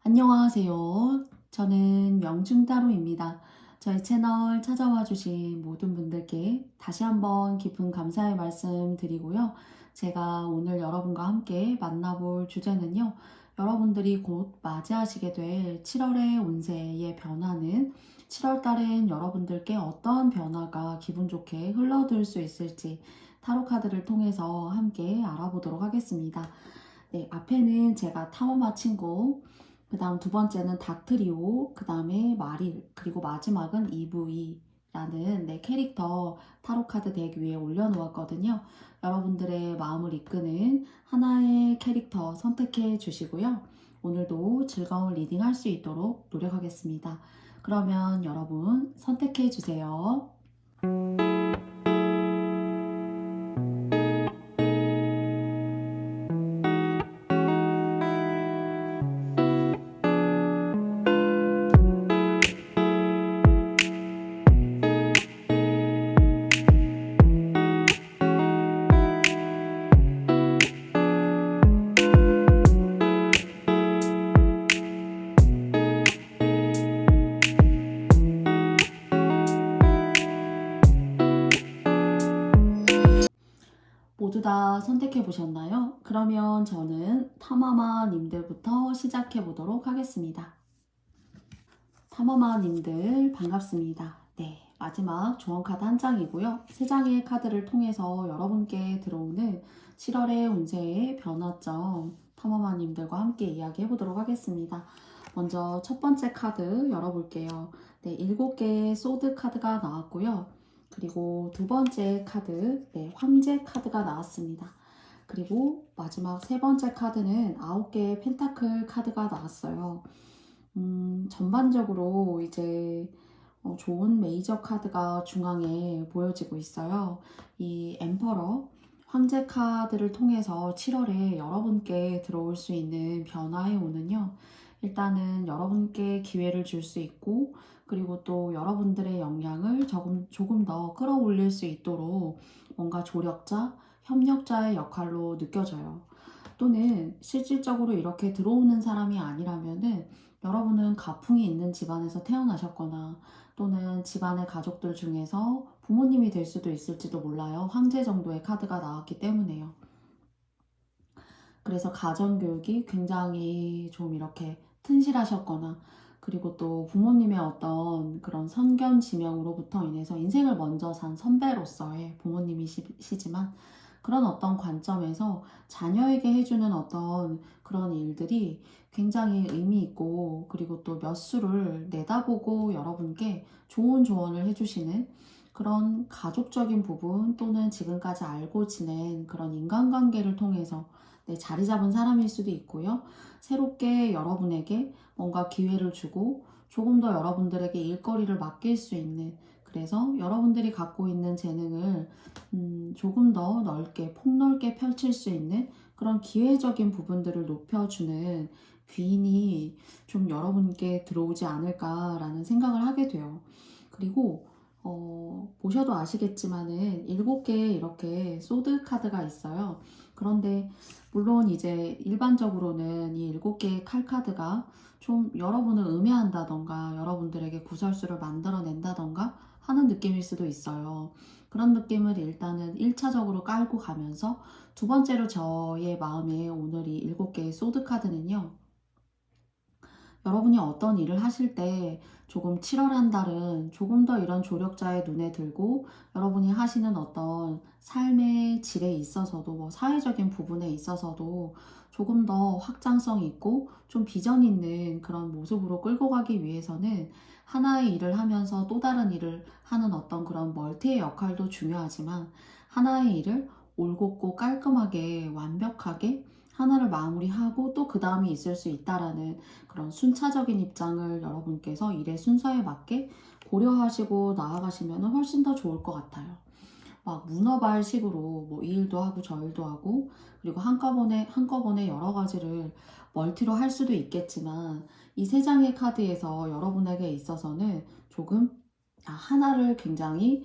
안녕하세요. 저는 명중따로입니다. 저희 채널 찾아와 주신 모든 분들께 다시 한번 깊은 감사의 말씀 드리고요. 제가 오늘 여러분과 함께 만나볼 주제는요. 여러분들이 곧 맞이하시게 될 7월의 운세의 변화는 7월 달엔 여러분들께 어떠한 변화가 기분 좋게 흘러들 수 있을지 타로 카드를 통해서 함께 알아보도록 하겠습니다. 네, 앞에는 제가 타워마 친구, 그 다음 두 번째는 닥트리오, 그 다음에 마릴, 그리고 마지막은 EV라는 네, 캐릭터 타로카드 덱 위에 올려놓았거든요. 여러분들의 마음을 이끄는 하나의 캐릭터 선택해 주시고요. 오늘도 즐거운 리딩 할 수 있도록 노력하겠습니다. 그러면 여러분 선택해 주세요. 모두 다 선택해 보셨나요? 그러면 저는 타마마님들부터 시작해 보도록 하겠습니다. 타마마님들 반갑습니다. 네, 마지막 조언 카드 한 장이고요. 세 장의 카드를 통해서 여러분께 들어오는 7월의 운세의 변화점 타마마님들과 함께 이야기해 보도록 하겠습니다. 먼저 첫 번째 카드 열어볼게요. 네, 7개의 소드 카드가 나왔고요. 그리고 두 번째 카드, 네, 황제 카드가 나왔습니다. 그리고 마지막 세 번째 카드는 9개의 펜타클 카드가 나왔어요. 전반적으로 이제 좋은 메이저 카드가 중앙에 보여지고 있어요. 이 엠퍼러 황제 카드를 통해서 7월에 여러분께 들어올 수 있는 변화의 오는요. 일단은 여러분께 기회를 줄 수 있고 그리고 또 여러분들의 역량을 조금 더 끌어올릴 수 있도록 뭔가 조력자, 협력자의 역할로 느껴져요. 또는 실질적으로 이렇게 들어오는 사람이 아니라면은 여러분은 가풍이 있는 집안에서 태어나셨거나 또는 집안의 가족들 중에서 부모님이 될 수도 있을지도 몰라요. 황제 정도의 카드가 나왔기 때문에요. 그래서 가정교육이 굉장히 좀 이렇게 튼실하셨거나 그리고 또 부모님의 어떤 그런 선견지명으로부터 인해서 인생을 먼저 산 선배로서의 부모님이시지만 그런 어떤 관점에서 자녀에게 해주는 어떤 그런 일들이 굉장히 의미 있고 그리고 또 몇 수를 내다보고 여러분께 좋은 조언을 해주시는 그런 가족적인 부분 또는 지금까지 알고 지낸 그런 인간관계를 통해서 네, 자리 잡은 사람일 수도 있고요. 새롭게 여러분에게 뭔가 기회를 주고 조금 더 여러분들에게 일거리를 맡길 수 있는 그래서 여러분들이 갖고 있는 재능을 조금 더 넓게 폭넓게 펼칠 수 있는 그런 기회적인 부분들을 높여주는 귀인이 좀 여러분께 들어오지 않을까라는 생각을 하게 돼요. 그리고 보셔도 아시겠지만은 7개의 이렇게 소드 카드가 있어요. 그런데 물론 이제 일반적으로는 이 7개의 칼 카드가 좀 여러분을 음해한다던가 여러분들에게 구설수를 만들어낸다던가 하는 느낌일 수도 있어요. 그런 느낌을 일단은 1차적으로 깔고 가면서 두 번째로 저의 마음에 오늘 이 7개의 소드 카드는요. 여러분이 어떤 일을 하실 때 조금 치열한 달은 조금 더 이런 조력자의 눈에 들고 여러분이 하시는 어떤 삶의 질에 있어서도 뭐 사회적인 부분에 있어서도 조금 더 확장성 있고 좀 비전 있는 그런 모습으로 끌고 가기 위해서는 하나의 일을 하면서 또 다른 일을 하는 어떤 그런 멀티의 역할도 중요하지만 하나의 일을 올곧고 깔끔하게 완벽하게 하나를 마무리하고 또 그 다음이 있을 수 있다라는 그런 순차적인 입장을 여러분께서 일의 순서에 맞게 고려하시고 나아가시면 훨씬 더 좋을 것 같아요. 막 문어발식으로 뭐 이 일도 하고 저 일도 하고 그리고 한꺼번에 여러 가지를 멀티로 할 수도 있겠지만 이 세 장의 카드에서 여러분에게 있어서는 조금 하나를 굉장히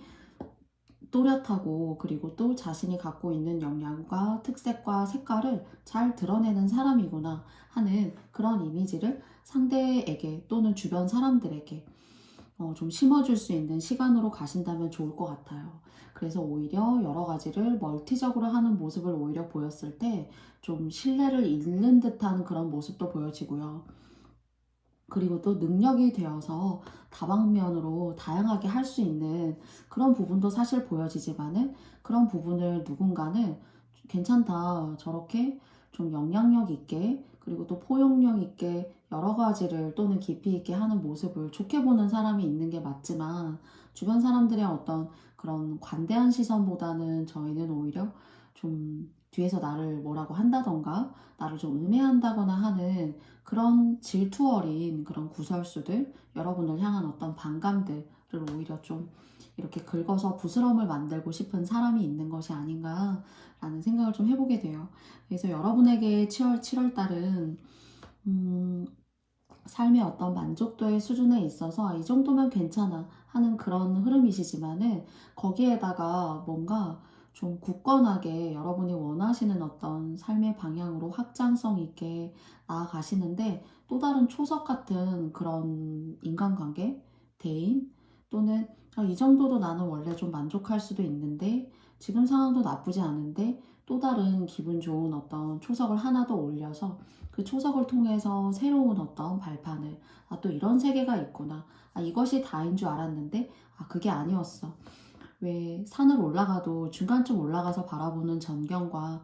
또렷하고 그리고 또 자신이 갖고 있는 역량과 특색과 색깔을 잘 드러내는 사람이구나 하는 그런 이미지를 상대에게 또는 주변 사람들에게 좀 심어줄 수 있는 시간으로 가신다면 좋을 것 같아요. 그래서 오히려 여러 가지를 멀티적으로 하는 모습을 오히려 보였을 때 좀 신뢰를 잃는 듯한 그런 모습도 보여지고요. 그리고 또 능력이 되어서 다방면으로 다양하게 할 수 있는 그런 부분도 사실 보여지지만은 그런 부분을 누군가는 괜찮다. 저렇게 좀 영향력 있게 그리고 또 포용력 있게 여러 가지를 또는 깊이 있게 하는 모습을 좋게 보는 사람이 있는 게 맞지만 주변 사람들의 어떤 그런 관대한 시선보다는 저희는 오히려 좀 뒤에서 나를 뭐라고 한다던가 나를 좀 음해한다거나 하는 그런 질투 어린 그런 구설수들, 여러분을 향한 어떤 반감들을 오히려 좀 이렇게 긁어서 부스럼을 만들고 싶은 사람이 있는 것이 아닌가라는 생각을 좀 해보게 돼요. 그래서 여러분에게 7월 달은 삶의 어떤 만족도의 수준에 있어서 이 정도면 괜찮아 하는 그런 흐름이시지만은 거기에다가 뭔가 좀 굳건하게 여러분이 원하시는 어떤 삶의 방향으로 확장성 있게 나아가시는데 또 다른 초석 같은 그런 인간관계, 대인 또는 이 정도도 나는 원래 좀 만족할 수도 있는데 지금 상황도 나쁘지 않은데 또 다른 기분 좋은 어떤 초석을 하나 더 올려서 그 초석을 통해서 새로운 어떤 발판을 또 이런 세계가 있구나. 이것이 다인 줄 알았는데 그게 아니었어. 왜 산을 올라가도 중간쯤 올라가서 바라보는 전경과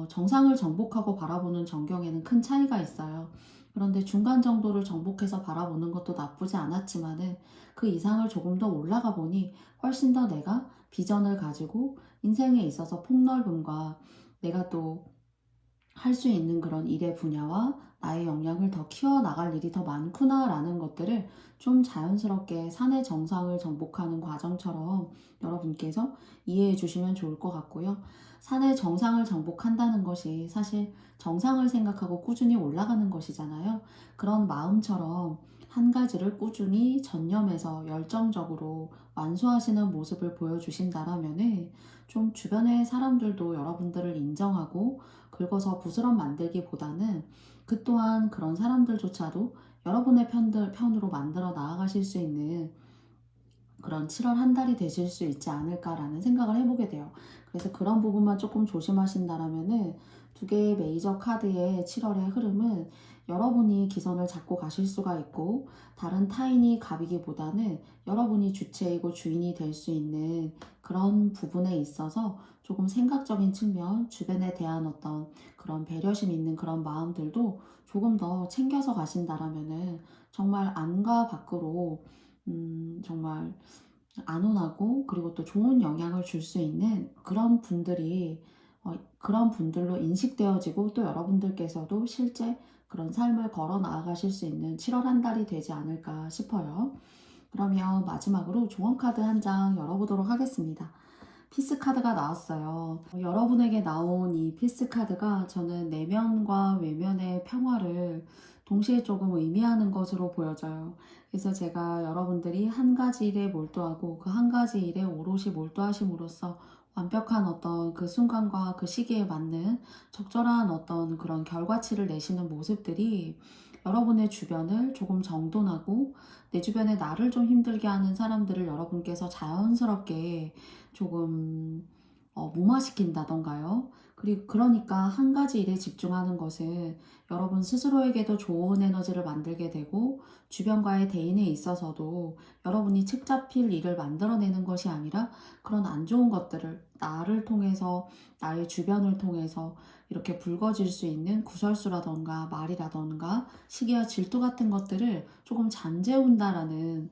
정상을 정복하고 바라보는 전경에는 큰 차이가 있어요. 그런데 중간 정도를 정복해서 바라보는 것도 나쁘지 않았지만은 그 이상을 조금 더 올라가 보니 훨씬 더 내가 비전을 가지고 인생에 있어서 폭넓음과 내가 또 할 수 있는 그런 일의 분야와 나의 역량을 더 키워나갈 일이 더 많구나라는 것들을 좀 자연스럽게 산의 정상을 정복하는 과정처럼 여러분께서 이해해 주시면 좋을 것 같고요. 산의 정상을 정복한다는 것이 사실 정상을 생각하고 꾸준히 올라가는 것이잖아요. 그런 마음처럼 한 가지를 꾸준히 전념해서 열정적으로 완수하시는 모습을 보여주신다라면은 좀 주변의 사람들도 여러분들을 인정하고 긁어서 부스럼 만들기보다는 그 또한 그런 사람들조차도 여러분의 편으로 만들어 나아가실 수 있는 그런 7월 한 달이 되실 수 있지 않을까라는 생각을 해보게 돼요. 그래서 그런 부분만 조금 조심하신다라면은 두 개의 메이저 카드의 7월의 흐름은 여러분이 기선을 잡고 가실 수가 있고 다른 타인이 갑이기보다는 여러분이 주체이고 주인이 될 수 있는 그런 부분에 있어서 조금 생각적인 측면, 주변에 대한 어떤 그런 배려심 있는 그런 마음들도 조금 더 챙겨서 가신다라면은 정말 안과 밖으로 정말 안온하고 그리고 또 좋은 영향을 줄 수 있는 그런 분들이 그런 분들로 인식되어지고 또 여러분들께서도 실제 그런 삶을 걸어 나아가실 수 있는 7월 한 달이 되지 않을까 싶어요. 그러면 마지막으로 조언 카드 한 장 열어보도록 하겠습니다. 피스 카드가 나왔어요. 여러분에게 나온 이 피스 카드가 저는 내면과 외면의 평화를 동시에 조금 의미하는 것으로 보여져요. 그래서 제가 여러분들이 한 가지 일에 몰두하고 그 한 가지 일에 오롯이 몰두하심으로써 완벽한 어떤 그 순간과 그 시기에 맞는 적절한 어떤 그런 결과치를 내시는 모습들이 여러분의 주변을 조금 정돈하고 내 주변에 나를 좀 힘들게 하는 사람들을 여러분께서 자연스럽게 조금 무마시킨다던가요. 그리고 그러니까 한 가지 일에 집중하는 것은 여러분 스스로에게도 좋은 에너지를 만들게 되고 주변과의 대인에 있어서도 여러분이 책 잡힐 일을 만들어내는 것이 아니라 그런 안 좋은 것들을 나를 통해서 나의 주변을 통해서 이렇게 불거질 수 있는 구설수라던가 말이라던가 시기와 질투 같은 것들을 조금 잠재운다라는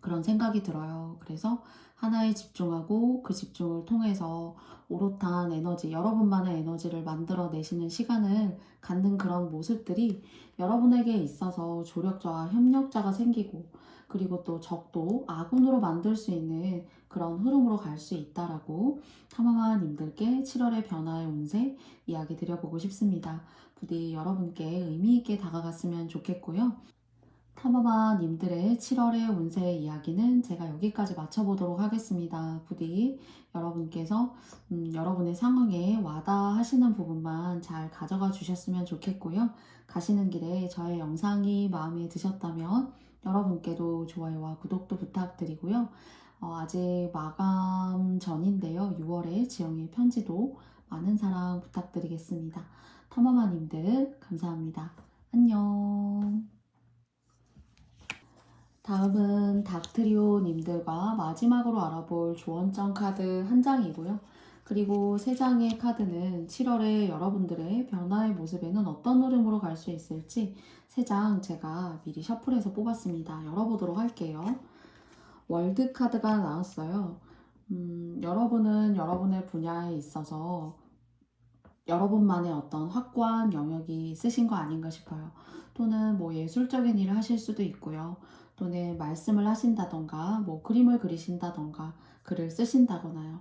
그런 생각이 들어요. 그래서 하나에 집중하고 그 집중을 통해서 오롯한 에너지, 여러분만의 에너지를 만들어내시는 시간을 갖는 그런 모습들이 여러분에게 있어서 조력자와 협력자가 생기고 그리고 또 적도 아군으로 만들 수 있는 그런 흐름으로 갈 수 있다라고 탐험아님들께 7월의 변화의 운세 이야기 드려보고 싶습니다. 부디 여러분께 의미 있게 다가갔으면 좋겠고요. 탐험아님들의 7월의 운세 이야기는 제가 여기까지 마쳐보도록 하겠습니다. 부디 여러분께서 여러분의 상황에 와닿으시는 부분만 잘 가져가 주셨으면 좋겠고요. 가시는 길에 저의 영상이 마음에 드셨다면 여러분께도 좋아요와 구독도 부탁드리고요. 아직 마감 전인데요. 6월에 지영의 편지도 많은 사랑 부탁드리겠습니다. 탐험아님들 감사합니다. 안녕. 다음은 닥트리오님들과 마지막으로 알아볼 조언장 카드 한 장이고요. 그리고 세 장의 카드는 7월에 여러분들의 변화의 모습에는 어떤 흐름으로 갈 수 있을지 세 장 제가 미리 셔플해서 뽑았습니다. 열어보도록 할게요. 월드 카드가 나왔어요. 여러분은 여러분의 분야에 있어서 여러분만의 어떤 확고한 영역이 있으신 거 아닌가 싶어요. 또는 뭐 예술적인 일을 하실 수도 있고요. 또는 말씀을 하신다던가 뭐 그림을 그리신다던가 글을 쓰신다거나요.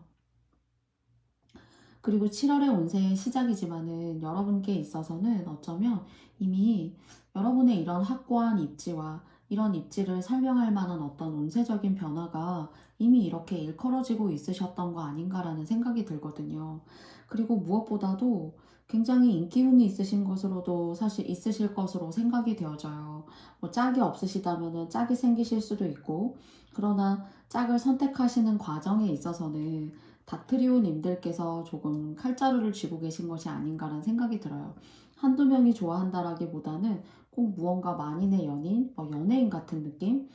그리고 7월의 운세의 시작이지만은 여러분께 있어서는 어쩌면 이미 여러분의 이런 확고한 입지와 이런 입지를 설명할 만한 어떤 운세적인 변화가 이미 이렇게 일컬어지고 있으셨던 거 아닌가라는 생각이 들거든요. 그리고 무엇보다도 굉장히 인기운이 있으신 것으로도 사실 있으실 것으로 생각이 되어져요. 뭐 짝이 없으시다면은 짝이 생기실 수도 있고, 그러나 짝을 선택하시는 과정에 있어서는 닥트리오님들께서 조금 칼자루를 쥐고 계신 것이 아닌가라는 생각이 들어요. 한두 명이 좋아한다라기보다는 꼭 무언가 만인의 연인, 연예인 같은 느낌?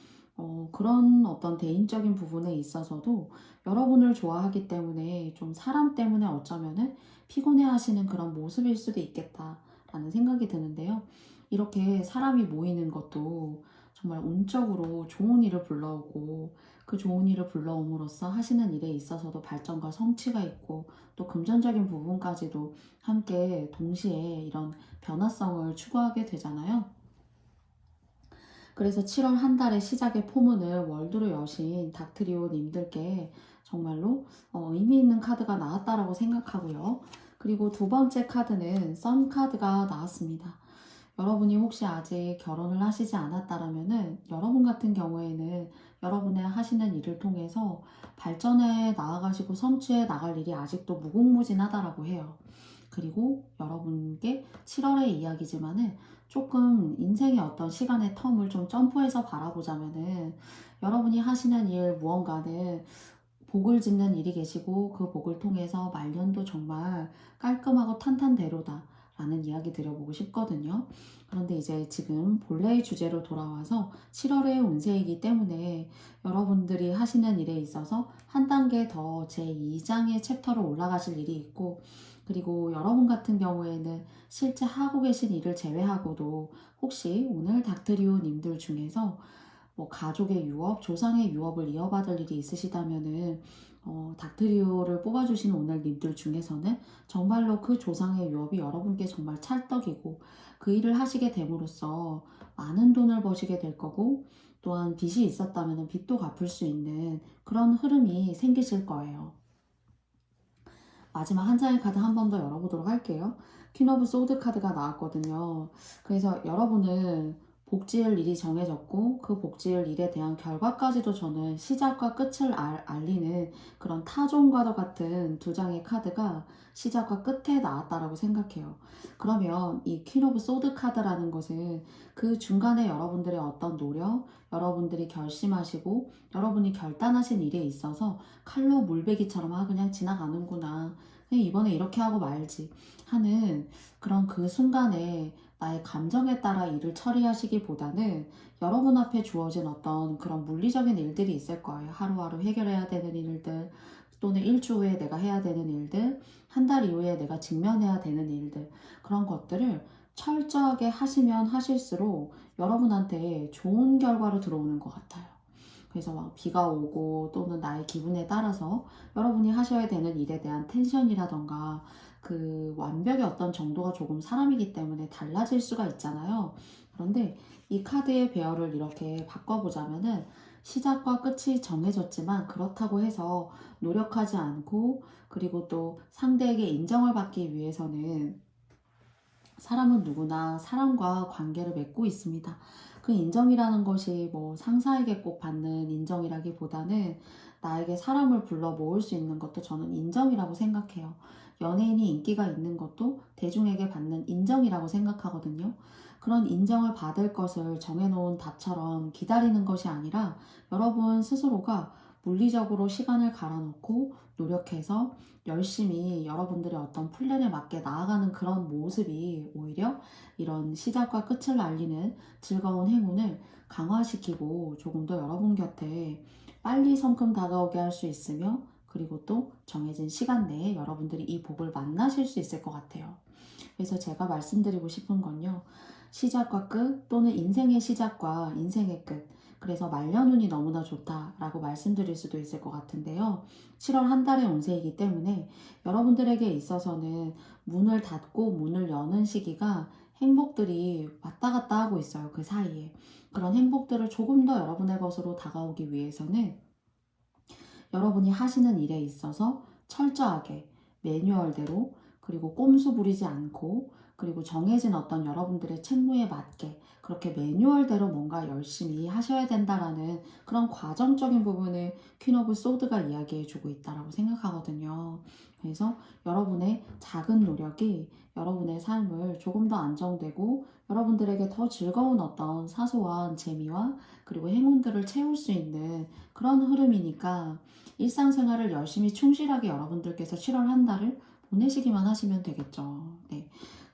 그런 어떤 개인적인 부분에 있어서도 여러분을 좋아하기 때문에 좀 사람 때문에 어쩌면은 피곤해 하시는 그런 모습일 수도 있겠다라는 생각이 드는데요. 이렇게 사람이 모이는 것도 정말 운적으로 좋은 일을 불러오고 그 좋은 일을 불러옴으로써 하시는 일에 있어서도 발전과 성취가 있고 또 금전적인 부분까지도 함께 동시에 이런 변화성을 추구하게 되잖아요. 그래서 7월 한 달의 시작의 포문을 월드로 여신 닥트리오님들께 정말로 의미 있는 카드가 나왔다라고 생각하고요. 그리고 두 번째 카드는 선 카드가 나왔습니다. 여러분이 혹시 아직 결혼을 하시지 않았다라면은 여러분 같은 경우에는 여러분의 하시는 일을 통해서 발전해 나아가시고 성취해 나갈 일이 아직도 무궁무진하다라고 해요. 그리고 여러분께 7월의 이야기지만은 조금 인생의 어떤 시간의 텀을 좀 점프해서 바라보자면은 여러분이 하시는 일 무언가는 복을 짓는 일이 계시고 그 복을 통해서 말년도 정말 깔끔하고 탄탄대로다 라는 이야기 드려보고 싶거든요. 그런데 이제 지금 본래의 주제로 돌아와서 7월의 운세이기 때문에 여러분들이 하시는 일에 있어서 한 단계 더 제2장의 챕터로 올라가실 일이 있고, 그리고 여러분 같은 경우에는 실제 하고 계신 일을 제외하고도 혹시 오늘 닥트리오 님들 중에서 뭐 가족의 유업, 조상의 유업을 이어받을 일이 있으시다면은 닥트리오를 뽑아주시는 오늘 님들 중에서는 정말로 그 조상의 유업이 여러분께 정말 찰떡이고 그 일을 하시게 됨으로써 많은 돈을 버시게 될 거고, 또한 빚이 있었다면 빚도 갚을 수 있는 그런 흐름이 생기실 거예요. 마지막 한 장의 카드 한 번 더 열어보도록 할게요. 퀸 오브 소드 카드가 나왔거든요. 그래서 여러분은 복지일 일이 정해졌고 그 복지일 일에 대한 결과까지도 저는 시작과 끝을 알리는 그런 타종과도 같은 두 장의 카드가 시작과 끝에 나왔다라고 생각해요. 그러면 이 퀸 오브 소드 카드라는 것은 그 중간에 여러분들의 어떤 노력, 여러분들이 결심하시고 여러분이 결단하신 일에 있어서 칼로 물베기처럼 그냥 지나가는구나, 그냥 이번에 이렇게 하고 말지 하는 그런 그 순간에 나의 감정에 따라 일을 처리하시기보다는 여러분 앞에 주어진 어떤 그런 물리적인 일들이 있을 거예요. 하루하루 해결해야 되는 일들, 또는 일주 후에 내가 해야 되는 일들, 한 달 이후에 내가 직면해야 되는 일들, 그런 것들을 철저하게 하시면 하실수록 여러분한테 좋은 결과로 들어오는 것 같아요. 그래서 막 비가 오고 또는 나의 기분에 따라서 여러분이 하셔야 되는 일에 대한 텐션이라던가 그 완벽의 어떤 정도가 조금 사람이기 때문에 달라질 수가 있잖아요. 그런데 이 카드의 배열을 이렇게 바꿔보자면은 시작과 끝이 정해졌지만 그렇다고 해서 노력하지 않고, 그리고 또 상대에게 인정을 받기 위해서는 사람은 누구나 사람과 관계를 맺고 있습니다. 그 인정이라는 것이 뭐 상사에게 꼭 받는 인정이라기보다는 나에게 사람을 불러 모을 수 있는 것도 저는 인정이라고 생각해요. 연예인이 인기가 있는 것도 대중에게 받는 인정이라고 생각하거든요. 그런 인정을 받을 것을 정해놓은 답처럼 기다리는 것이 아니라 여러분 스스로가 물리적으로 시간을 갈아놓고 노력해서 열심히 여러분들의 어떤 플랜에 맞게 나아가는 그런 모습이 오히려 이런 시작과 끝을 알리는 즐거운 행운을 강화시키고 조금 더 여러분 곁에 빨리 성큼 다가오게 할 수 있으며, 그리고 또 정해진 시간 내에 여러분들이 이 복을 만나실 수 있을 것 같아요. 그래서 제가 말씀드리고 싶은 건요, 시작과 끝, 또는 인생의 시작과 인생의 끝, 그래서 말년운이 너무나 좋다라고 말씀드릴 수도 있을 것 같은데요. 7월 한 달의 운세이기 때문에 여러분들에게 있어서는 문을 닫고 문을 여는 시기가 행복들이 왔다 갔다 하고 있어요. 그 사이에. 그런 행복들을 조금 더 여러분의 것으로 다가오기 위해서는 여러분이 하시는 일에 있어서 철저하게 매뉴얼대로, 그리고 꼼수 부리지 않고, 그리고 정해진 어떤 여러분들의 책무에 맞게 그렇게 매뉴얼대로 뭔가 열심히 하셔야 된다라는 그런 과정적인 부분을 퀸 오브 소드가 이야기해주고 있다라고 생각하거든요. 그래서 여러분의 작은 노력이 여러분의 삶을 조금 더 안정되고 여러분들에게 더 즐거운 어떤 사소한 재미와 그리고 행운들을 채울 수 있는 그런 흐름이니까, 일상생활을 열심히 충실하게 여러분들께서 7월 한 달을 보내시기만 하시면 되겠죠. 네.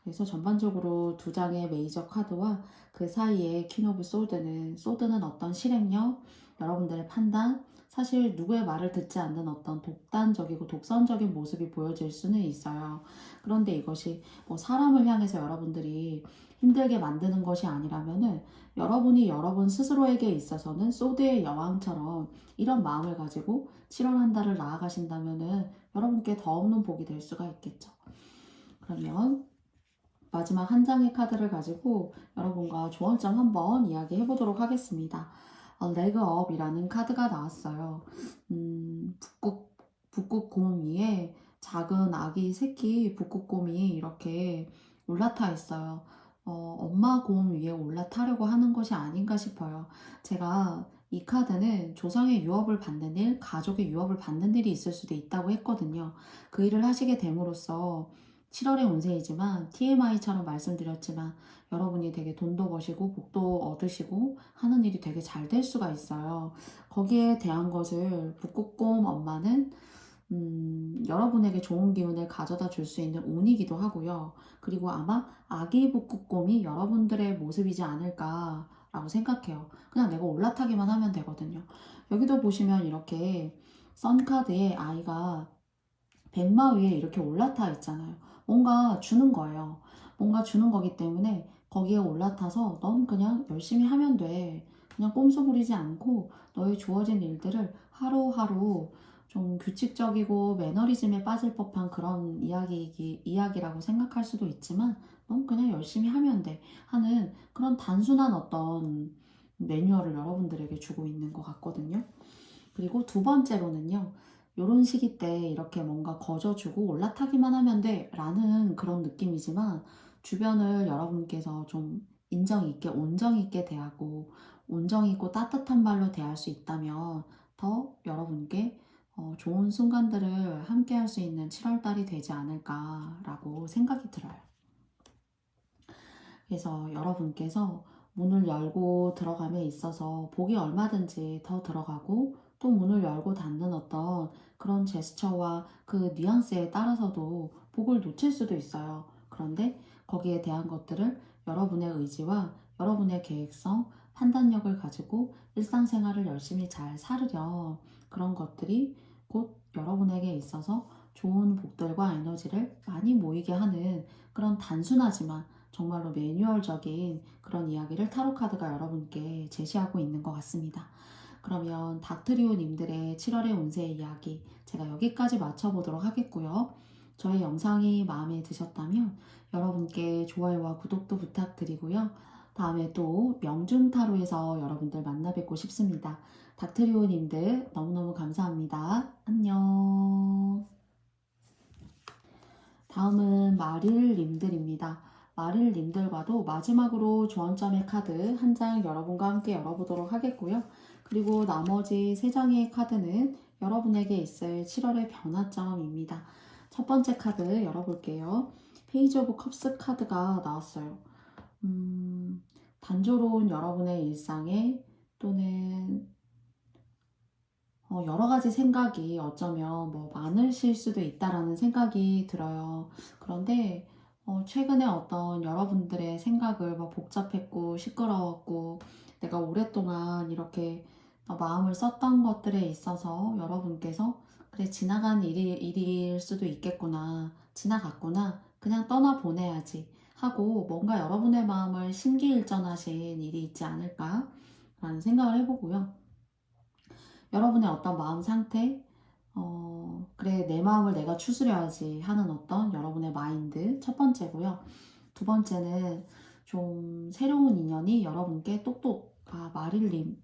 그래서 전반적으로 두 장의 메이저 카드와 그 사이에 퀸 오브 소드는 어떤 실행력, 여러분들의 판단, 사실 누구의 말을 듣지 않는 어떤 독단적이고 독선적인 모습이 보여질 수는 있어요. 그런데 이것이 뭐 사람을 향해서 여러분들이 힘들게 만드는 것이 아니라면은, 여러분이 여러분 스스로에게 있어서는 소드의 여왕처럼 이런 마음을 가지고 7월 한 달을 나아가신다면은 여러분께 더 없는 복이 될 수가 있겠죠. 그러면 마지막 한 장의 카드를 가지고 여러분과 조언점 한번 이야기해 보도록 하겠습니다. 레그 업이라는 카드가 나왔어요. 북극곰 위에 작은 아기 새끼 북극곰이 이렇게 올라타 있어요. 엄마 곰 위에 올라타려고 하는 것이 아닌가 싶어요. 제가 이 카드는 조상의 유업을 받는 일, 가족의 유업을 받는 일이 있을 수도 있다고 했거든요. 그 일을 하시게 됨으로써 7월의 운세이지만 TMI처럼 말씀드렸지만 여러분이 되게 돈도 버시고 복도 얻으시고 하는 일이 되게 잘 될 수가 있어요. 거기에 대한 것을 북극곰 엄마는 여러분에게 좋은 기운을 가져다 줄 수 있는 운이기도 하고요. 그리고 아마 아기 북극곰이 여러분들의 모습이지 않을까라고 생각해요. 그냥 내가 올라타기만 하면 되거든요. 여기도 보시면 이렇게 선카드에 아이가 백마 위에 이렇게 올라타 있잖아요. 뭔가 주는 거예요. 뭔가 주는 거기 때문에 거기에 올라타서 넌 그냥 열심히 하면 돼. 그냥 꼼수 부리지 않고 너의 주어진 일들을 하루하루 좀 규칙적이고 매너리즘에 빠질 법한 그런 이야기라고 생각할 수도 있지만, 넌 그냥 열심히 하면 돼 하는 그런 단순한 어떤 매뉴얼을 여러분들에게 주고 있는 것 같거든요. 그리고 두 번째로는요, 요런 시기 때 이렇게 뭔가 거저주고 올라타기만 하면 돼 라는 그런 느낌이지만, 주변을 여러분께서 좀 인정 있게 온정 있게 대하고 온정 있고 따뜻한 말로 대할 수 있다면 더 여러분께 좋은 순간들을 함께 할 수 있는 7월달이 되지 않을까라고 생각이 들어요. 그래서 여러분께서 문을 열고 들어감에 있어서 복이 얼마든지 더 들어가고, 또 문을 열고 닫는 어떤 그런 제스처와 그 뉘앙스에 따라서도 복을 놓칠 수도 있어요. 그런데 거기에 대한 것들을 여러분의 의지와 여러분의 계획성, 판단력을 가지고 일상생활을 열심히 잘 살으려 그런 것들이 곧 여러분에게 있어서 좋은 복들과 에너지를 많이 모이게 하는 그런 단순하지만 정말로 매뉴얼적인 그런 이야기를 타로카드가 여러분께 제시하고 있는 것 같습니다. 그러면 닥트리오님들의 7월의 운세 이야기 제가 여기까지 마쳐보도록 하겠고요. 저의 영상이 마음에 드셨다면 여러분께 좋아요와 구독도 부탁드리고요. 다음에 또 명중타로에서 여러분들 만나 뵙고 싶습니다. 닥트리오님들 너무너무 감사합니다. 안녕. 다음은 마릴님들입니다. 마릴님들과도 마지막으로 조언점의 카드 한 장 여러분과 함께 열어보도록 하겠고요. 그리고 나머지 3장의 카드는 여러분에게 있을 7월의 변화점입니다. 첫 번째 카드 열어볼게요. 페이지 오브 컵스 카드가 나왔어요. 단조로운 여러분의 일상에 또는 여러 가지 생각이 어쩌면 많으실 수도 있다라는 생각이 들어요. 그런데 최근에 어떤 여러분들의 생각을 복잡했고 시끄러웠고 내가 오랫동안 이렇게 마음을 썼던 것들에 있어서 여러분께서 그래 지나간 일일 수도 있겠구나, 지나갔구나, 그냥 떠나보내야지 하고 뭔가 여러분의 마음을 심기일전하신 일이 있지 않을까 라는 생각을 해보고요. 여러분의 어떤 마음 상태, 그래 내 마음을 내가 추스려야지 하는 어떤 여러분의 마인드, 첫 번째고요. 두 번째는 좀 새로운 인연이 여러분께 마릴님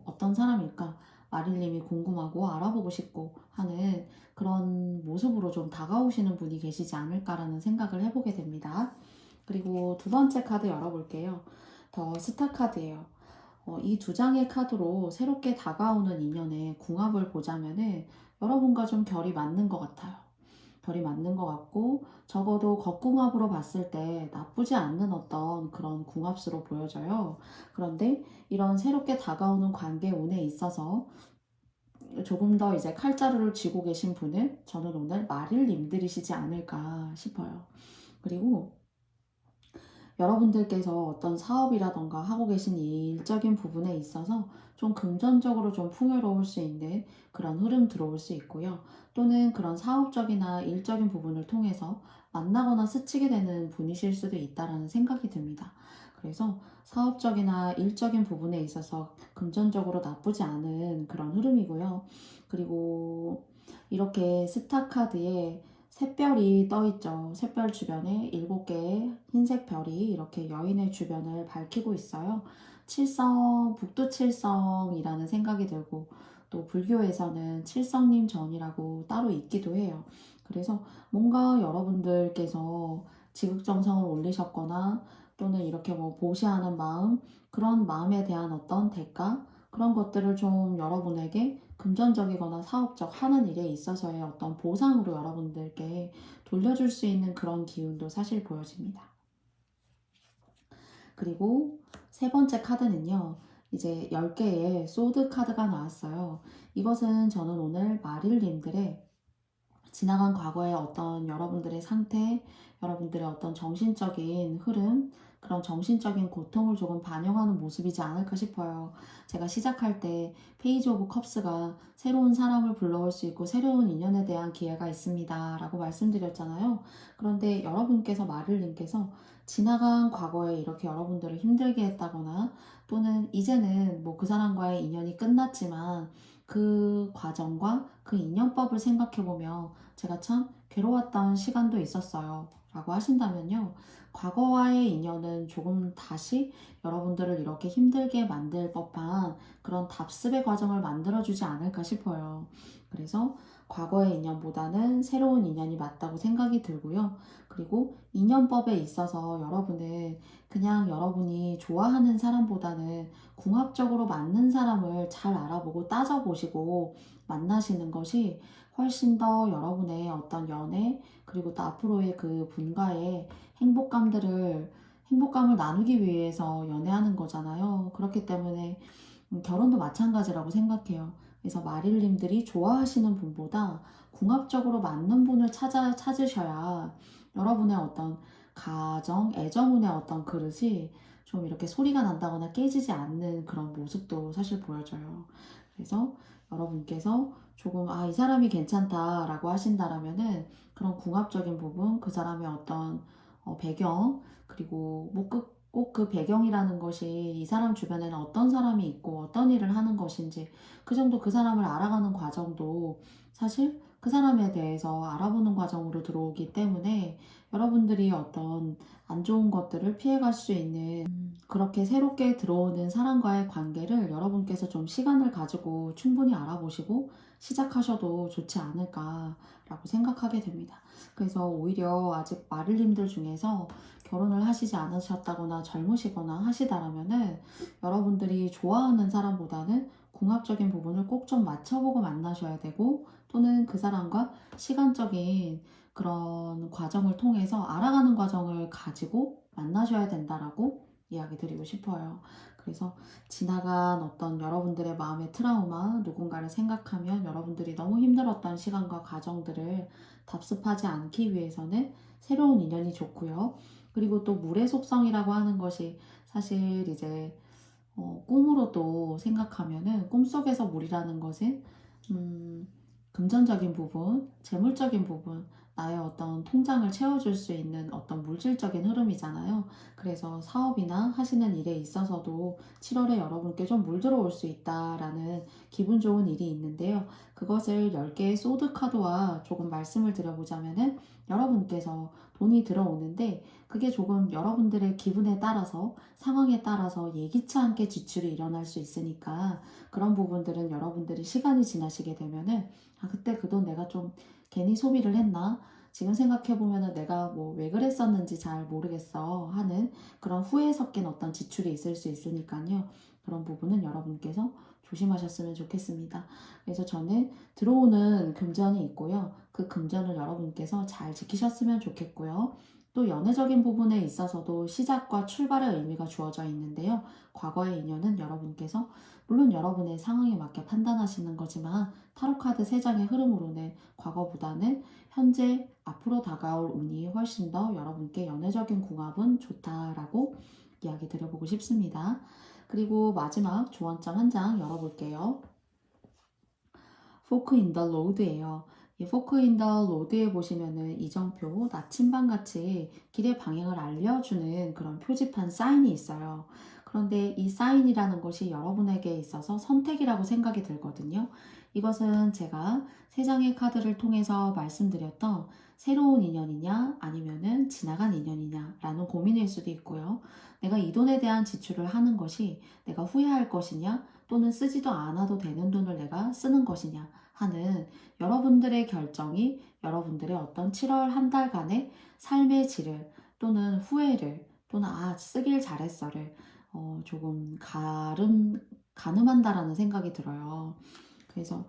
어떤 사람일까, 마릴님이 궁금하고 알아보고 싶고 하는 그런 모습으로 좀 다가오시는 분이 계시지 않을까라는 생각을 해보게 됩니다. 그리고 두 번째 카드 열어볼게요. 더 스타 카드예요. 이 2장의 카드로 새롭게 다가오는 인연의 궁합을 보자면은 여러분과 좀 결이 맞는 것 같아요. 결이 맞는 것 같고 적어도 겉궁합으로 봤을 때 나쁘지 않는 어떤 그런 궁합수로 보여져요. 그런데 이런 새롭게 다가오는 관계운에 있어서 조금 더 이제 칼자루를 쥐고 계신 분은 저는 오늘 마릴님들이시지 않을까 싶어요. 그리고 여러분들께서 어떤 사업이라던가 하고 계신 일적인 부분에 있어서 좀 금전적으로 좀 풍요로울 수 있는 그런 흐름 들어올 수 있고요. 또는 그런 사업적이나 일적인 부분을 통해서 만나거나 스치게 되는 분이실 수도 있다라는 생각이 듭니다. 그래서 사업적이나 일적인 부분에 있어서 금전적으로 나쁘지 않은 그런 흐름이고요. 그리고 이렇게 스타 카드에 샛별이 떠있죠. 샛별 주변에 7개의 흰색 별이 이렇게 여인의 주변을 밝히고 있어요. 북두칠성이라는 생각이 들고 또 불교에서는 칠성님 전이라고 따로 있기도 해요. 그래서 뭔가 여러분들께서 지극정성을 올리셨거나 또는 이렇게 보시하는 마음, 그런 마음에 대한 어떤 대가, 그런 것들을 좀 여러분에게 금전적이거나 사업적 하는 일에 있어서의 어떤 보상으로 여러분들께 돌려줄 수 있는 그런 기운도 사실 보여집니다. 그리고 세 번째 카드는요. 이제 10개의 소드 카드가 나왔어요. 이것은 저는 오늘 마릴님들의 지나간 과거의 어떤 여러분들의 상태, 여러분들의 어떤 정신적인 흐름, 그런 정신적인 고통을 조금 반영하는 모습이지 않을까 싶어요. 제가 시작할 때 페이지 오브 컵스가 새로운 사람을 불러올 수 있고 새로운 인연에 대한 기회가 있습니다 라고 말씀드렸잖아요. 그런데 여러분께서 마릴님께서 지나간 과거에 이렇게 여러분들을 힘들게 했다거나 또는 이제는 그 사람과의 인연이 끝났지만 그 과정과 그 인연법을 생각해보면 제가 참 괴로웠던 시간도 있었어요 라고 하신다면요, 과거와의 인연은 조금 다시 여러분들을 이렇게 힘들게 만들 법한 그런 답습의 과정을 만들어주지 않을까 싶어요. 그래서 과거의 인연보다는 새로운 인연이 맞다고 생각이 들고요. 그리고 인연법에 있어서 여러분은 그냥 여러분이 좋아하는 사람보다는 궁합적으로 맞는 사람을 잘 알아보고 따져보시고 만나시는 것이 훨씬 더 여러분의 어떤 연애, 그리고 또 앞으로의 그 분과의 행복감을 나누기 위해서 연애하는 거잖아요. 그렇기 때문에 결혼도 마찬가지라고 생각해요. 그래서 마릴님들이 좋아하시는 분보다 궁합적으로 맞는 분을 찾으셔야 여러분의 어떤 가정, 애정운의 어떤 그릇이 좀 이렇게 소리가 난다거나 깨지지 않는 그런 모습도 사실 보여져요. 그래서 여러분께서 조금 이 사람이 괜찮다라고 하신다라면은 그런 궁합적인 부분, 그 사람의 어떤 배경, 그리고 꼭 그 배경이라는 것이 이 사람 주변에는 어떤 사람이 있고 어떤 일을 하는 것인지 그 정도 그 사람을 알아가는 과정도 사실 그 사람에 대해서 알아보는 과정으로 들어오기 때문에 여러분들이 어떤 안 좋은 것들을 피해갈 수 있는 그렇게 새롭게 들어오는 사람과의 관계를 여러분께서 좀 시간을 가지고 충분히 알아보시고 시작하셔도 좋지 않을까라고 생각하게 됩니다. 그래서 오히려 아직 마릴님들 중에서 결혼을 하시지 않으셨다거나 젊으시거나 하시다라면은 여러분들이 좋아하는 사람보다는 궁합적인 부분을 꼭 좀 맞춰보고 만나셔야 되고, 또는 그 사람과 시간적인 그런 과정을 통해서 알아가는 과정을 가지고 만나셔야 된다라고 이야기 드리고 싶어요. 그래서 지나간 어떤 여러분들의 마음의 트라우마, 누군가를 생각하면 여러분들이 너무 힘들었던 시간과 과정들을 답습하지 않기 위해서는 새로운 인연이 좋고요. 그리고 또 물의 속성이라고 하는 것이 사실 이제 꿈으로도 생각하면은, 꿈속에서 물이라는 것은 금전적인 부분, 재물적인 부분, 나의 어떤 통장을 채워줄 수 있는 어떤 물질적인 흐름이잖아요. 그래서 사업이나 하시는 일에 있어서도 7월에 여러분께 좀 물 들어올 수 있다라는 기분 좋은 일이 있는데요. 그것을 10개의 소드 카드와 조금 말씀을 드려보자면은, 여러분께서 돈이 들어오는데 그게 조금 여러분들의 기분에 따라서, 상황에 따라서 예기치 않게 지출이 일어날 수 있으니까, 그런 부분들은 여러분들이 시간이 지나시게 되면은 그때 그 돈 내가 좀 괜히 소비를 했나? 지금 생각해보면은 내가 뭐 왜 그랬었는지 잘 모르겠어 하는 그런 후회 섞인 어떤 지출이 있을 수 있으니까요. 그런 부분은 여러분께서 조심하셨으면 좋겠습니다. 그래서 저는 들어오는 금전이 있고요. 그 금전을 여러분께서 잘 지키셨으면 좋겠고요. 또 연애적인 부분에 있어서도 시작과 출발의 의미가 주어져 있는데요. 과거의 인연은 여러분께서, 물론 여러분의 상황에 맞게 판단하시는 거지만, 타로카드 3장의 흐름으로는 과거보다는 현재, 앞으로 다가올 운이 훨씬 더 여러분께 연애적인 궁합은 좋다라고 이야기 드려보고 싶습니다. 그리고 마지막 조언점 한 장 열어볼게요. 포크 인 더 로드예요. 이 포크 인 더 로드에 보시면은 이정표, 나침반 같이 길의 방향을 알려주는 그런 표지판 사인이 있어요. 그런데 이 사인이라는 것이 여러분에게 있어서 선택이라고 생각이 들거든요. 이것은 제가 3장의 카드를 통해서 말씀드렸던 새로운 인연이냐 아니면은 지나간 인연이냐라는 고민일 수도 있고요. 내가 이 돈에 대한 지출을 하는 것이 내가 후회할 것이냐, 또는 쓰지도 않아도 되는 돈을 내가 쓰는 것이냐 하는 여러분들의 결정이 여러분들의 어떤 7월 한 달간의 삶의 질을, 또는 후회를, 또는 쓰길 잘했어를 조금 가늠한다라는 생각이 들어요. 그래서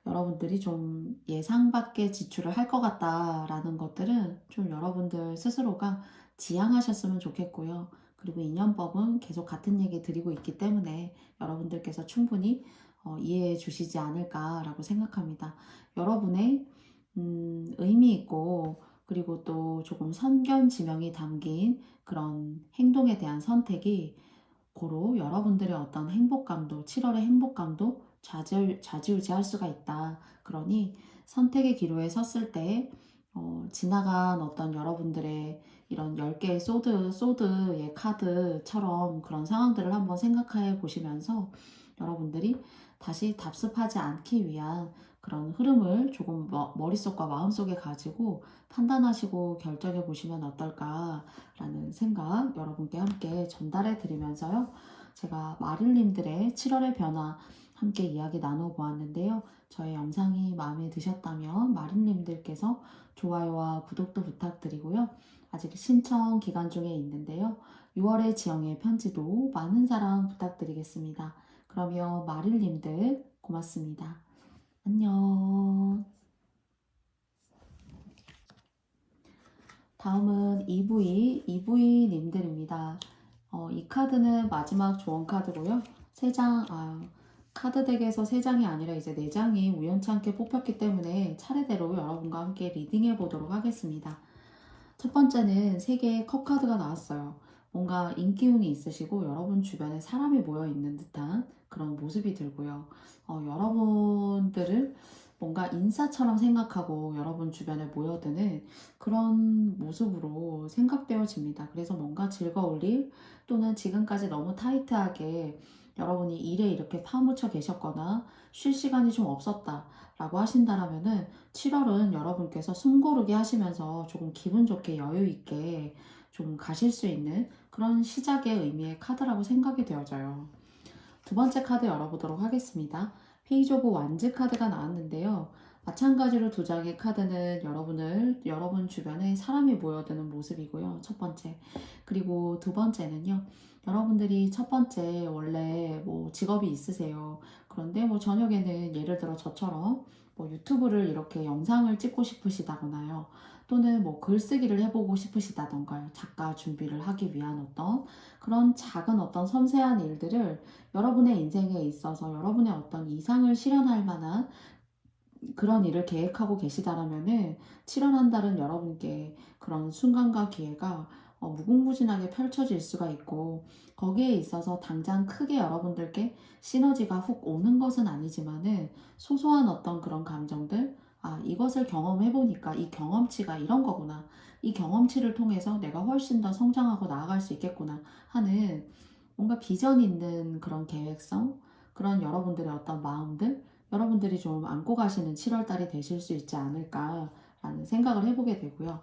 여러분들이 좀 예상 밖의 지출을 할 것 같다라는 것들은 좀 여러분들 스스로가 지양하셨으면 좋겠고요. 그리고 인연법은 계속 같은 얘기 드리고 있기 때문에 여러분들께서 충분히 이해해 주시지 않을까라고 생각합니다. 여러분의 의미 있고, 그리고 또 조금 선견지명이 담긴 그런 행동에 대한 선택이 고로 여러분들의 어떤 행복감도, 7월의 행복감도 좌지우지할 수가 있다. 그러니 선택의 기로에 섰을 때 지나간 어떤 여러분들의 이런 10개의 소드의 카드처럼 그런 상황들을 한번 생각해 보시면서 여러분들이 다시 답습하지 않기 위한 그런 흐름을 조금 머릿속과 마음속에 가지고 판단하시고 결정해 보시면 어떨까라는 생각 여러분께 함께 전달해 드리면서요. 제가 마릴님들의 7월의 변화 함께 이야기 나눠보았는데요. 저의 영상이 마음에 드셨다면 마릴님들께서 좋아요와 구독도 부탁드리고요. 아직 신청 기간 중에 있는데요. 6월의 지영의 편지도 많은 사랑 부탁드리겠습니다. 그러면 마릴님들 고맙습니다. 안녕. 다음은 EV님들입니다. 이 카드는 마지막 조언 카드고요. 3장, 카드 덱에서 3장이 아니라 이제 4장이 우연치 않게 뽑혔기 때문에 차례대로 여러분과 함께 리딩해 보도록 하겠습니다. 첫 번째는 3개의 컵 카드가 나왔어요. 뭔가 인기운이 있으시고 여러분 주변에 사람이 모여 있는 듯한 그런 모습이 들고요. 여러분들을 뭔가 인싸처럼 생각하고 여러분 주변에 모여드는 그런 모습으로 생각되어집니다. 그래서 뭔가 즐거울 일, 또는 지금까지 너무 타이트하게 여러분이 일에 이렇게 파묻혀 계셨거나 쉴 시간이 좀 없었다 라고 하신다라면은 7월은 여러분께서 숨 고르게 하시면서 조금 기분 좋게 여유 있게 좀 가실 수 있는 그런 시작의 의미의 카드라고 생각이 되어져요. 두 번째 카드 열어보도록 하겠습니다. 페이지 오브 완즈 카드가 나왔는데요. 마찬가지로 두 장의 카드는 여러분 주변에 사람이 모여드는 모습이고요. 첫 번째. 그리고 두 번째는요. 여러분들이 첫 번째 원래 뭐 직업이 있으세요. 그런데 뭐 저녁에는 예를 들어 저처럼 뭐 유튜브를 이렇게 영상을 찍고 싶으시다거나요. 또는 뭐 글쓰기를 해보고 싶으시다던가요. 작가 준비를 하기 위한 어떤 그런 작은 어떤 섬세한 일들을 여러분의 인생에 있어서 여러분의 어떤 이상을 실현할 만한 그런 일을 계획하고 계시다라면은 7월 한 달은 여러분께 그런 순간과 기회가 무궁무진하게 펼쳐질 수가 있고, 거기에 있어서 당장 크게 여러분들께 시너지가 훅 오는 것은 아니지만은 소소한 어떤 그런 감정들, 아, 이것을 경험해 보니까 이 경험치가 이런 거구나, 이 경험치를 통해서 내가 훨씬 더 성장하고 나아갈 수 있겠구나 하는 뭔가 비전 있는 그런 계획성, 그런 여러분들의 어떤 마음들, 여러분들이 좀 안고 가시는 7월 달이 되실 수 있지 않을까라는 생각을 해보게 되고요.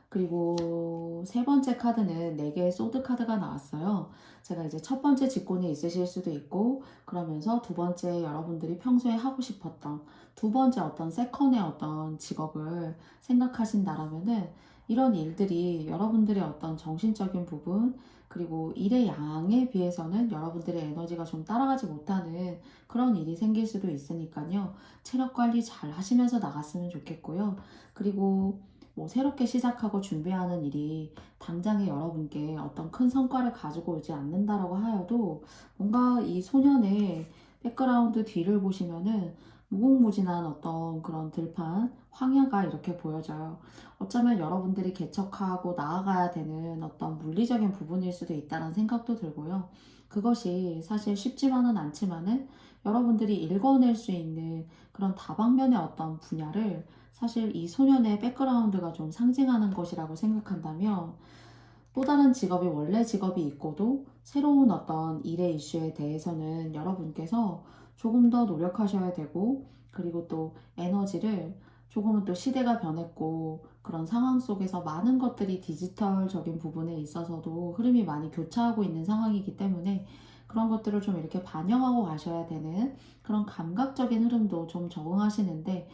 그리고 세 번째 카드는 4개의 소드 카드가 나왔어요. 제가 이제 첫 번째 직군이 있으실 수도 있고, 그러면서 두 번째 여러분들이 평소에 하고 싶었던 두 번째 어떤 세컨의 어떤 직업을 생각하신다라면은 이런 일들이 여러분들의 어떤 정신적인 부분, 그리고 일의 양에 비해서는 여러분들의 에너지가 좀 따라가지 못하는 그런 일이 생길 수도 있으니까요. 체력 관리 잘 하시면서 나갔으면 좋겠고요. 그리고 뭐 새롭게 시작하고 준비하는 일이 당장에 여러분께 어떤 큰 성과를 가지고 오지 않는다라고 하여도 뭔가 이 소년의 백그라운드 뒤를 보시면은 무궁무진한 어떤 그런 들판, 황야가 이렇게 보여져요. 어쩌면 여러분들이 개척하고 나아가야 되는 어떤 물리적인 부분일 수도 있다는 생각도 들고요. 그것이 사실 쉽지만은 않지만은 여러분들이 읽어낼 수 있는 그런 다방면의 어떤 분야를 사실 이 소년의 백그라운드가 좀 상징하는 것이라고 생각한다면, 또 다른 직업이 원래 직업이 있고도 새로운 어떤 일의 이슈에 대해서는 여러분께서 조금 더 노력하셔야 되고, 그리고 또 에너지를, 조금은 또 시대가 변했고 그런 상황 속에서 많은 것들이 디지털적인 부분에 있어서도 흐름이 많이 교차하고 있는 상황이기 때문에 그런 것들을 좀 이렇게 반영하고 가셔야 되는 그런 감각적인 흐름도 좀 적응하시는데,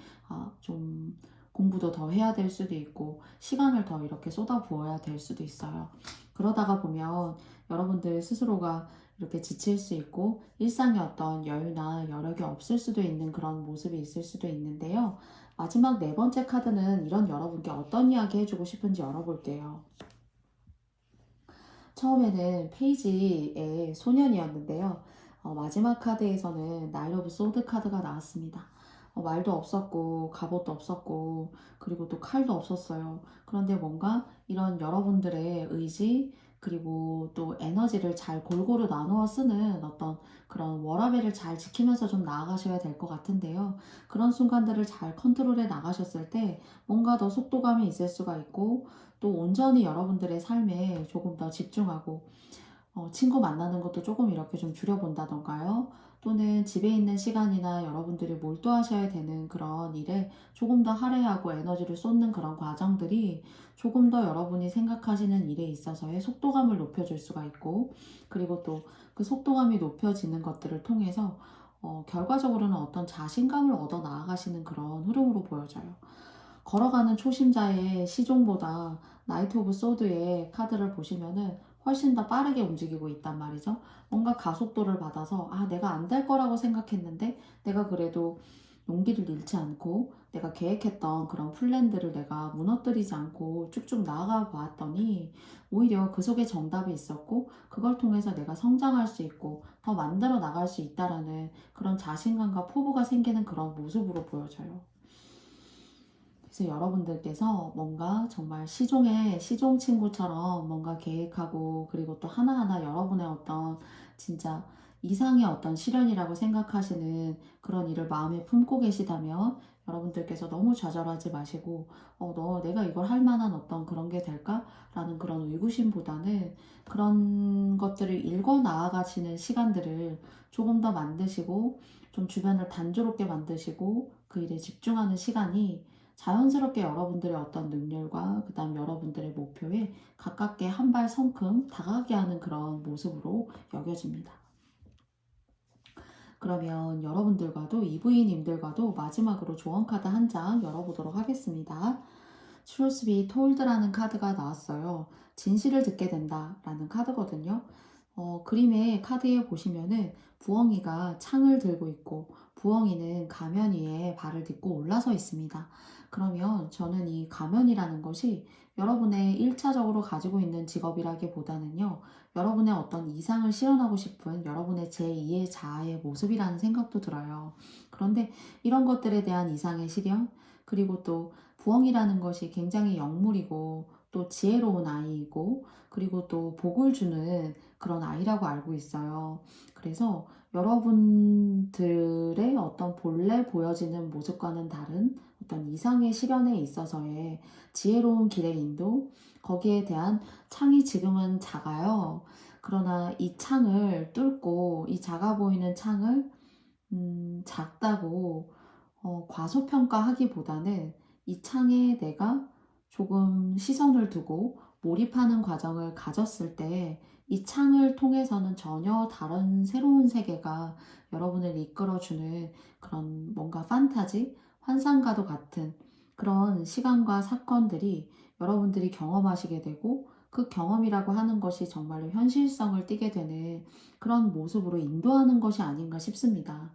좀 공부도 더 해야 될 수도 있고 시간을 더 이렇게 쏟아 부어야 될 수도 있어요. 그러다가 보면 여러분들 스스로가 이렇게 지칠 수 있고 일상의 어떤 여유나 여력이 없을 수도 있는 그런 모습이 있을 수도 있는데요. 마지막 네 번째 카드는 이런 여러분께 어떤 이야기 해주고 싶은지 열어볼게요. 처음에는 페이지의 소년이었는데요. 마지막 카드에서는 나일 오브 소드 카드가 나왔습니다. 말도 없었고 갑옷도 없었고 그리고 또 칼도 없었어요. 그런데 뭔가 이런 여러분들의 의지, 그리고 또 에너지를 잘 골고루 나누어 쓰는 어떤 그런 워라밸을 잘 지키면서 좀 나아가셔야 될 것 같은데요. 그런 순간들을 잘 컨트롤해 나가셨을 때 뭔가 더 속도감이 있을 수가 있고, 또 온전히 여러분들의 삶에 조금 더 집중하고 친구 만나는 것도 조금 이렇게 좀 줄여본다던가요. 또는 집에 있는 시간이나 여러분들이 몰두하셔야 되는 그런 일에 조금 더 할애하고 에너지를 쏟는 그런 과정들이 조금 더 여러분이 생각하시는 일에 있어서의 속도감을 높여줄 수가 있고, 그리고 또 그 속도감이 높여지는 것들을 통해서 결과적으로는 어떤 자신감을 얻어 나아가시는 그런 흐름으로 보여져요. 걸어가는 초심자의 시종보다 나이트 오브 소드의 카드를 보시면은 훨씬 더 빠르게 움직이고 있단 말이죠. 뭔가 가속도를 받아서 내가 안 될 거라고 생각했는데 내가 그래도 용기를 잃지 않고 내가 계획했던 그런 플랜들을 내가 무너뜨리지 않고 쭉쭉 나아가 보았더니 오히려 그 속에 정답이 있었고 그걸 통해서 내가 성장할 수 있고 더 만들어 나갈 수 있다라는 그런 자신감과 포부가 생기는 그런 모습으로 보여져요. 그래서 여러분들께서 뭔가 정말 시종 친구처럼 뭔가 계획하고, 그리고 또 하나하나 여러분의 어떤 진짜 이상의 어떤 실현이라고 생각하시는 그런 일을 마음에 품고 계시다면 여러분들께서 너무 좌절하지 마시고 내가 이걸 할 만한 어떤 그런 게 될까? 라는 그런 의구심보다는 그런 것들을 읽어 나아가시는 시간들을 조금 더 만드시고, 좀 주변을 단조롭게 만드시고 그 일에 집중하는 시간이 자연스럽게 여러분들의 어떤 능률과 그 다음 여러분들의 목표에 가깝게 한 발 성큼 다가가게 하는 그런 모습으로 여겨집니다. 그러면 여러분들과도 EV님들과도 마지막으로 조언 카드 한 장 열어보도록 하겠습니다. Truth be told라는 카드가 나왔어요. 진실을 듣게 된다 라는 카드거든요. 그림의 카드에 보시면은 부엉이가 창을 들고 있고 부엉이는 가면 위에 발을 딛고 올라서 있습니다. 그러면 저는 이 가면이라는 것이 여러분의 1차적으로 가지고 있는 직업이라기보다는요, 여러분의 어떤 이상을 실현하고 싶은 여러분의 제2의 자아의 모습이라는 생각도 들어요. 그런데 이런 것들에 대한 이상의 실현, 그리고 또 부엉이라는 것이 굉장히 영물이고 또 지혜로운 아이이고 그리고 또 복을 주는 그런 아이라고 알고 있어요. 그래서 여러분들의 어떤 본래 보여지는 모습과는 다른 어떤 이상의 실현에 있어서의 지혜로운 길의 인도, 거기에 대한 창이 지금은 작아요. 그러나 이 창을 뚫고 이 작아 보이는 창을 작다고 과소평가하기보다는 이 창에 내가 조금 시선을 두고 몰입하는 과정을 가졌을 때 이 창을 통해서는 전혀 다른 새로운 세계가 여러분을 이끌어주는 그런 뭔가 판타지, 환상과도 같은 그런 시간과 사건들이 여러분들이 경험하시게 되고 그 경험이라고 하는 것이 정말로 현실성을 띠게 되는 그런 모습으로 인도하는 것이 아닌가 싶습니다.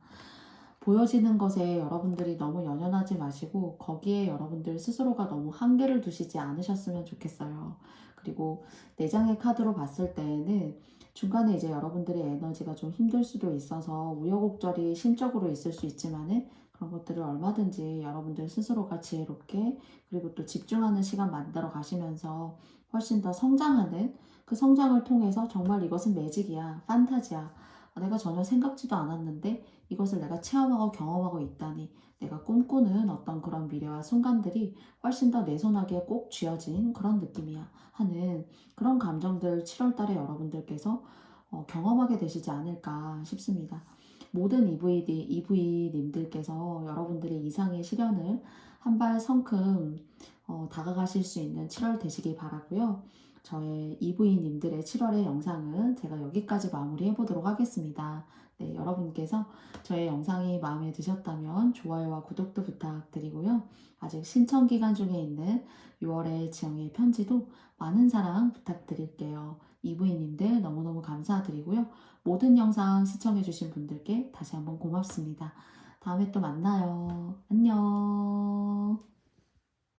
보여지는 것에 여러분들이 너무 연연하지 마시고 거기에 여러분들 스스로가 너무 한계를 두시지 않으셨으면 좋겠어요. 그리고 내장의 카드로 봤을 때에는 중간에 이제 여러분들의 에너지가 좀 힘들 수도 있어서 우여곡절이 심적으로 있을 수 있지만은 그런 것들을 얼마든지 여러분들 스스로가 지혜롭게 그리고 또 집중하는 시간 만들어 가시면서 훨씬 더 성장하는 그 성장을 통해서 정말 이것은 매직이야, 판타지야. 내가 전혀 생각지도 않았는데 이것을 내가 체험하고 경험하고 있다니 내가 꿈꾸는 어떤 그런 미래와 순간들이 훨씬 더 내 손아귀에 꼭 쥐어진 그런 느낌이야 하는 그런 감정들 7월 달에 여러분들께서 경험하게 되시지 않을까 싶습니다. 모든 EV님들께서 여러분들의 이상의 실현을 한 발 성큼 다가가실 수 있는 7월 되시길 바라고요. 저의 EV님들의 7월의 영상은 제가 여기까지 마무리해 보도록 하겠습니다. 네, 여러분께서 저의 영상이 마음에 드셨다면 좋아요와 구독도 부탁드리고요. 아직 신청 기간 중에 있는 6월의 지영의 편지도 많은 사랑 부탁드릴게요. EV님들 너무너무 감사드리고요. 모든 영상 시청해주신 분들께 다시 한번 고맙습니다. 다음에 또 만나요. 안녕.